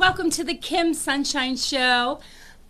welcome to the Kim Sunshine Show.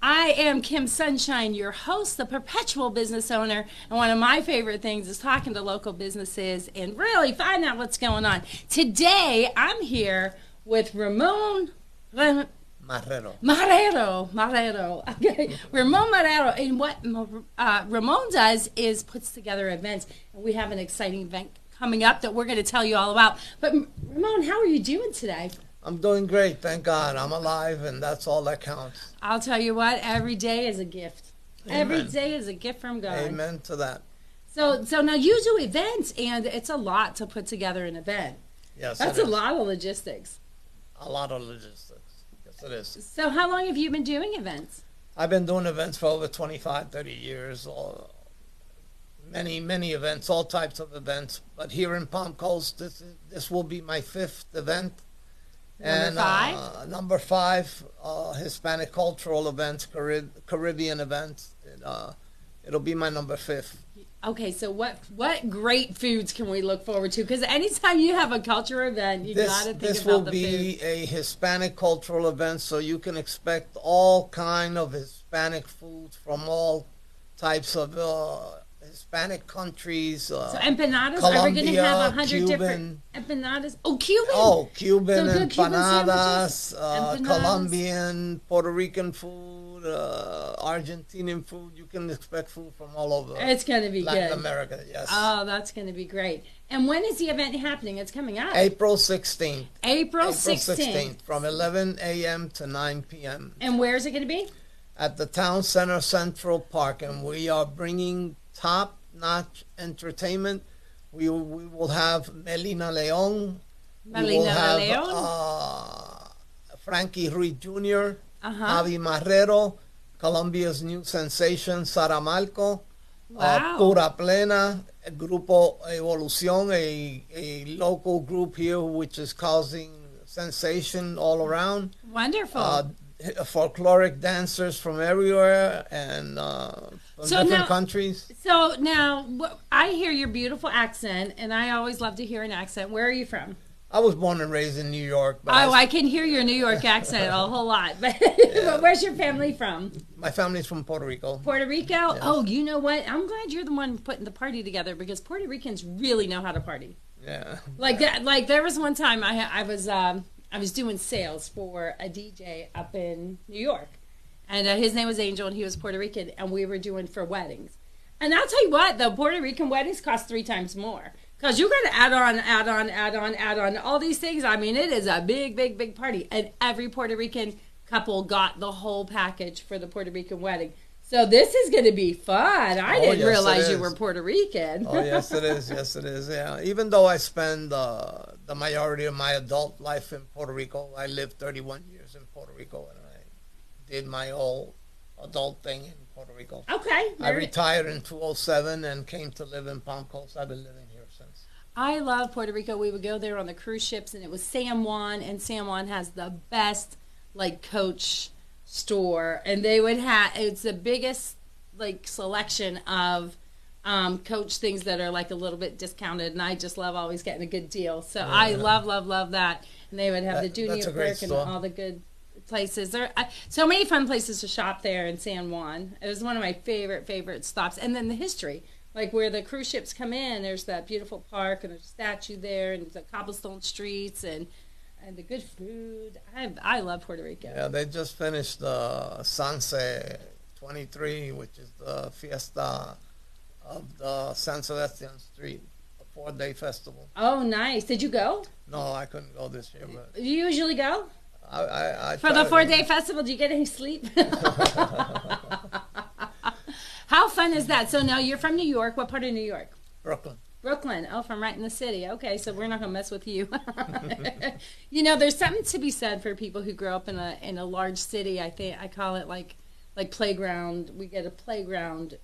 I am Kim Sunshine, your host, the perpetual business owner, and one of my favorite things is talking to local businesses and really find out what's going on. Today, I'm here with Ramon Marrero. Okay. Ramon Marrero. And what Ramon does is puts together events, and we have an exciting event coming up that we're going to tell you all about. But Ramon, how are you doing today? I'm doing great, thank God. I'm alive, and that's all that counts. I'll tell you what, every day is a gift. Amen. Every day is a gift from God. Amen to that. So now you do events, and it's a lot to put together an event. Yes, That's a lot of logistics. A lot of logistics. Yes, it is. So how long have you been doing events? I've been doing events for over 25, 30 years. Many events, all types of events. But here in Palm Coast, this will be my 5th event. Number five, Hispanic cultural events, Caribbean events. It'll be my number 5th. Okay, so what great foods can we look forward to? Because anytime you have a cultural event, you got to think about the food. This will be a Hispanic cultural event, so you can expect all kind of Hispanic foods from all types of Hispanic countries. So empanadas, Colombia, are we going to have 100 Cuban, different empanadas? Oh, Cuban! Oh, Cuban so empanadas, empanadas. Colombian, Puerto Rican food, Argentinian food. You can expect food from all over. It's going to be Latin good. America, yes. Oh, that's going to be great. And when is the event happening? It's coming up. April 16th. April 16th. From 11 a.m. to 9 p.m. And where is it going to be? At the Town Center Central Park, and we are bringing top-notch entertainment. We will have Melina Leon. We will have Frankie Ruiz Jr., Javi Marrero, Colombia's new sensation, Sara Malco, Pura Plena, Grupo Evolución, a local group here which is causing sensation all around. Wonderful. Folkloric dancers from everywhere and from different countries. So now, I hear your beautiful accent, and I always love to hear an accent. Where are you from? I was born and raised in New York. But I can hear your New York accent a whole lot. But where's your family from? My family's from Puerto Rico. Puerto Rico? Yes. Oh, you know what? I'm glad you're the one putting the party together because Puerto Ricans really know how to party. Yeah. Like there was one time I was doing sales for a DJ up in New York, and his name was Angel, and he was Puerto Rican, and we were doing for weddings. And I'll tell you what, the Puerto Rican weddings cost 3 times more because you got to add on all these things. I mean, it is a big party, and every Puerto Rican couple got the whole package for the Puerto Rican wedding. So this is going to be fun. I didn't realize you were Puerto Rican. Oh, yes, it is. Yes, it is. Yeah. Even though I spend the majority of my adult life in Puerto Rico, I lived 31 years in Puerto Rico, and I did my whole adult thing in Puerto Rico. Okay. I retired in 2007 and came to live in Palm Coast. I've been living here since. I love Puerto Rico. We would go there on the cruise ships, and it was San Juan, and San Juan has the best, Coach store, and they would have, it's the biggest selection of Coach things that are a little bit discounted, and I just love always getting a good deal. So yeah. I love that. And they would have the Junior Perk and all the good places. There so many fun places to shop there in San Juan. It was one of my favorite stops. And then the history, where the cruise ships come in, there's that beautiful park and there's a statue there and the cobblestone streets and the good food. I love Puerto Rico. Yeah, they just finished the Sanse 23, which is the fiesta of the San Sebastian Street, a 4-day festival. Oh, nice. Did you go? No, I couldn't go this year. But do you usually go? I For the 4-day festival, do you get any sleep? How fun is that? So now you're from New York. What part of New York? Brooklyn. Oh, from right in the city. Okay, so we're not going to mess with you. There's something to be said for people who grow up in a large city. I think I call it like playground. We get a playground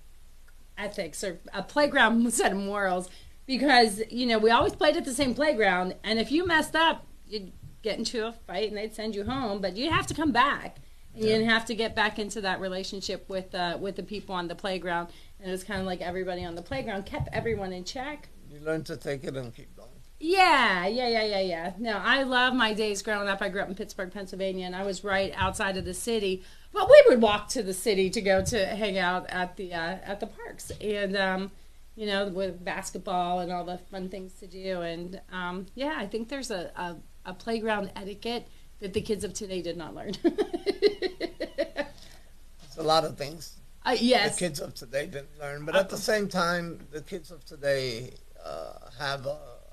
ethics or a playground set of morals because, we always played at the same playground. And if you messed up, you'd get into a fight and they'd send you home. But you'd have to come back. And you didn't have to get back into that relationship with the people on the playground. And it was kind of like everybody on the playground kept everyone in check. You learn to take it and keep going. Yeah. No, I love my days growing up. I grew up in Pittsburgh, Pennsylvania, and I was right outside of the city. But we would walk to the city to go to hang out at the parks, and with basketball and all the fun things to do. And yeah, I think there's a playground etiquette that the kids of today did not learn. It's a lot of things the Yes. kids of today didn't learn, but at the same time, the kids of today have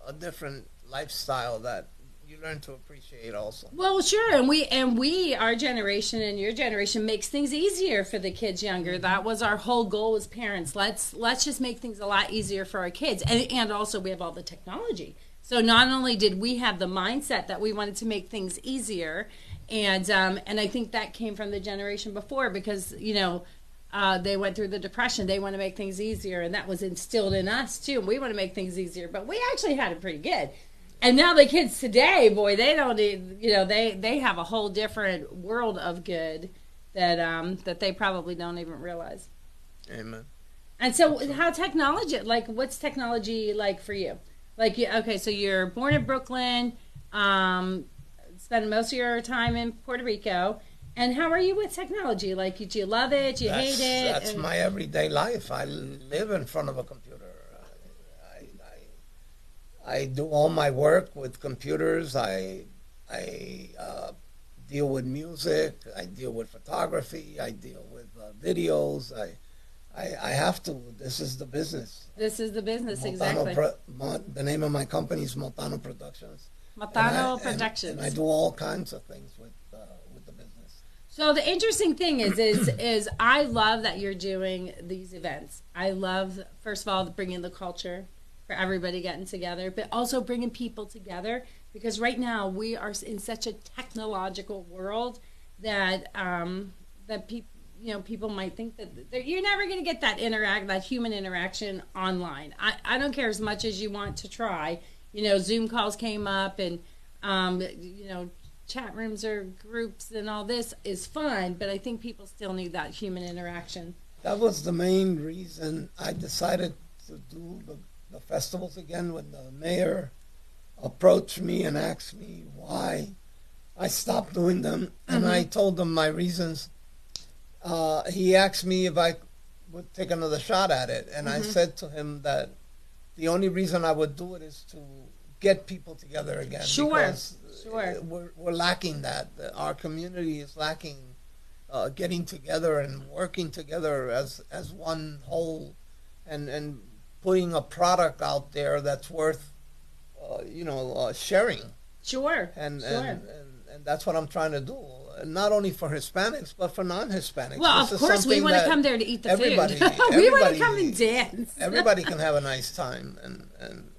a different lifestyle that you learn to appreciate also. Well, sure, and we, our generation and your generation makes things easier for the kids younger. That was our whole goal as parents. Let's just make things a lot easier for our kids, and also we have all the technology. So not only did we have the mindset that we wanted to make things easier, and I think that came from the generation before because they went through the depression. They want to make things easier, and that was instilled in us too. We want to make things easier, but we actually had it pretty good. And now the kids today, boy, they don't need, they have a whole different world of good that they probably don't even realize. Amen. And so, how technology? Like, what's technology like for you? Like, okay, so you're born in Brooklyn, spend most of your time in Puerto Rico. And how are you with technology? Like, do you love it? Do you hate it? That's my everyday life. I live in front of a computer. I do all my work with computers. I deal with music. I deal with photography. I deal with videos. I have to. This is the business. This is the business, Montano exactly. the name of my company is Motano Productions. Motano Productions. And I do all kinds of things with the business. So the interesting thing is I love that you're doing these events. I love, first of all, bringing the culture for everybody getting together, but also bringing people together because right now we are in such a technological world that people might think that you're never going to get that human interaction online. I don't care as much as you want to try. Zoom calls came up and chat rooms or groups and all this is fun, but I think people still need that human interaction. That was the main reason I decided to do the festivals again when the mayor approached me and asked me why I stopped doing them. And I told him my reasons. He asked me if I would take another shot at it. And I said to him that the only reason I would do it is to get people together again. Sure. Because we're lacking that. Our community is lacking getting together and working together as one whole and putting a product out there that's worth, sharing. Sure. And that's what I'm trying to do. Not only for Hispanics, but for non-Hispanics. Well, of course, we want to come there to eat the food. We want to come and dance. Everybody can have a nice time, and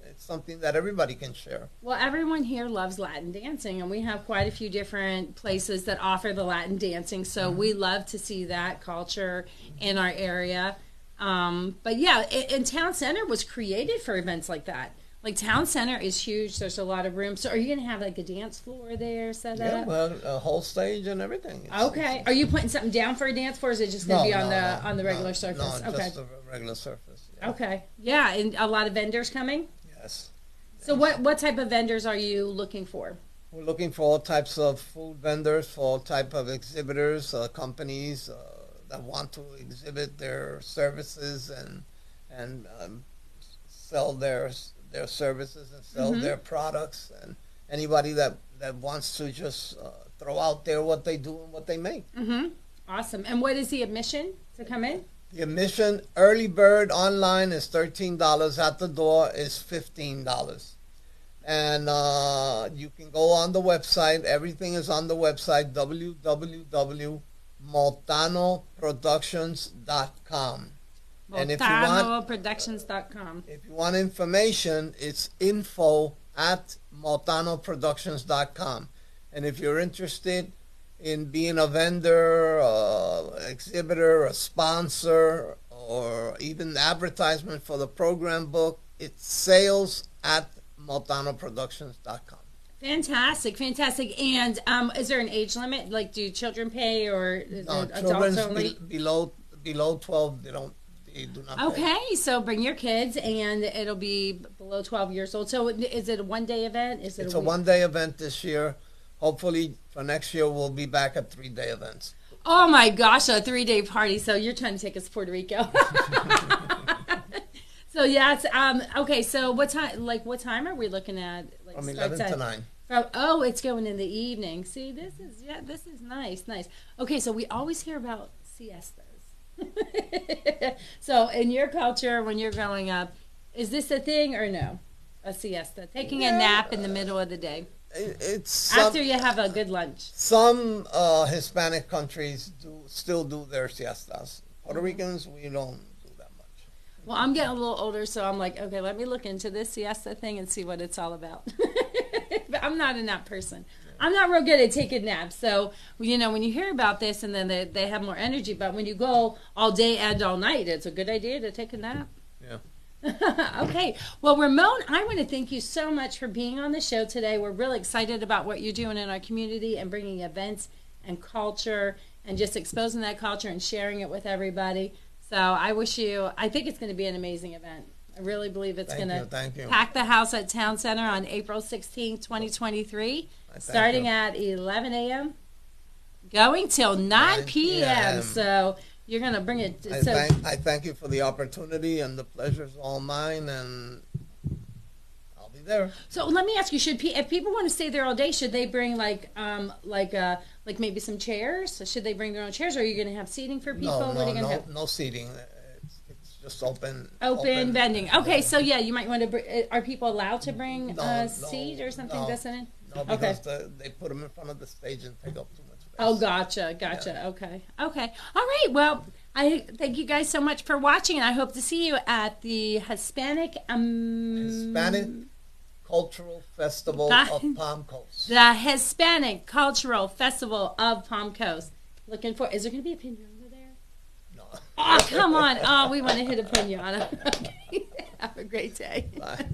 it's something that everybody can share. Well, everyone here loves Latin dancing, and we have quite a few different places that offer the Latin dancing, so we love to see that culture in our area. But yeah, and Town Center was created for events like that. Like Town Center is huge. There's a lot of room. So are you going to have like a dance floor there set up? Yeah, well, a whole stage and everything. Okay. Are you putting something down for a dance floor, or is it just going to be on the regular surface? No, okay. just the regular surface. Yeah. Okay. Yeah, and a lot of vendors coming? Yes. So what type of vendors are you looking for? We're looking for all types of food vendors, for all type of exhibitors, companies that want to exhibit their services and sell their services and sell their products, and anybody that wants to just throw out there what they do and what they make. Awesome. And what is the admission to come in? The admission, early bird online is $13. At the door is $15. And you can go on the website. Everything is on the website, www.MotanoProductions.com. And MotanoProductions.com. If you want information, it's info@MotanoProductions.com. And if you're interested in being a vendor, exhibitor, a sponsor, or even advertisement for the program book, it's sales@MotanoProductions.com. Fantastic. And is there an age limit? Like, do children pay, or is No, it adults only? below 12, they don't. we do not pay. Okay, so bring your kids, and it'll be below 12 years old. So is it a one-day event? It's a one-day event this year. Hopefully, for next year, we'll be back at 3-day events. Oh my gosh, a 3-day party. So you're trying to take us to Puerto Rico. So yes, okay, so what time are we looking at? Like From 11 to 9. Oh, it's going in the evening. See, this is nice. Okay, so we always hear about siestas. So in your culture, when you're growing up, is this a thing or no? A siesta, taking a nap in the middle of the day. It's after you have a good lunch. Some Hispanic countries still do their siestas. Puerto Ricans, we don't do that much. Well, I'm getting a little older, so I'm like, okay, let me look into this siesta thing and see what it's all about. But I'm not a nap person. I'm not real good at taking naps. So, you know, when you hear about this and then they have more energy, but when you go all day and all night, it's a good idea to take a nap. Yeah. Okay. Well, Ramon, I want to thank you so much for being on the show today. We're really excited about what you're doing in our community and bringing events and culture and just exposing that culture and sharing it with everybody. So I think it's going to be an amazing event. I really believe it's going to pack the house at Town Center on April 16th, 2023, starting at 11 a.m., going till 9 p.m. So you're going to bring it. I thank you for the opportunity, and the pleasure's all mine, and I'll be there. So let me ask you: if people want to stay there all day, should they bring like maybe some chairs? So should they bring their own chairs, or are you going to have seating for people? What are you going to have? No seating. It's just open vending. Okay, so yeah, you might want to. Are people allowed to bring a seat or something? No, because they put them in front of the stage and take up too much space. Oh, gotcha. Yeah. Okay. All right. Well, I thank you guys so much for watching, and I hope to see you at the Hispanic Cultural Festival of Palm Coast. The Hispanic Cultural Festival of Palm Coast. Looking for. Is there going to be a pinata there? No. Oh, come on. Oh, we want to hit a pinata. Okay. Have a great day. Bye.